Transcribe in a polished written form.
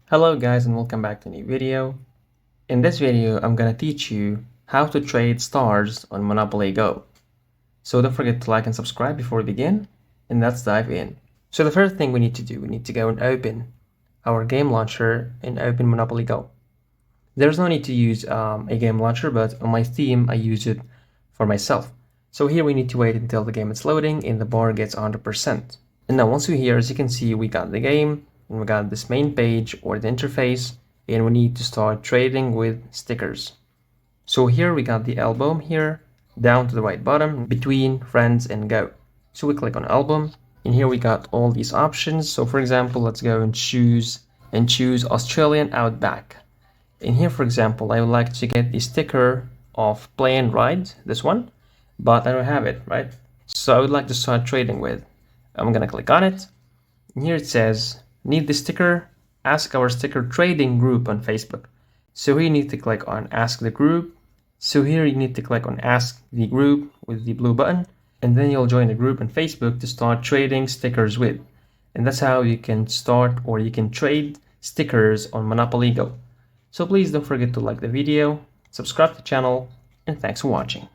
Hello guys and welcome back to a new video. In this video, I'm gonna teach you how to trade stars on Monopoly Go. So don't forget to like and subscribe before we begin, and let's dive in. So the first thing we need to do, we need to go and open our game launcher and open Monopoly Go. There's no need to use a game launcher, but on my Steam, I use it for myself. So here we need to wait until the game is loading and the bar gets 100%. And now once we're here, as you can see, we got the game, and we got this main page or the interface, and we need to start trading with stickers. So here we got the album here, down to the right bottom, between friends and go. So we click on album, and here we got all these options. So for example, let's go and choose Australian Outback. And here, for example, I would like to get the sticker of Play and Ride, this one, but I don't have it, right? So I would like to start trading with. I'm gonna click on it. And here it says, need the sticker, ask our sticker trading group on Facebook. So here you need to click on ask the group. So here you need to click on ask the group with the blue button, and then you'll join the group on Facebook to start trading stickers with. And that's how you can start or you can trade stickers on Monopoly Go. So please don't forget to like the video, subscribe to the channel, and thanks for watching.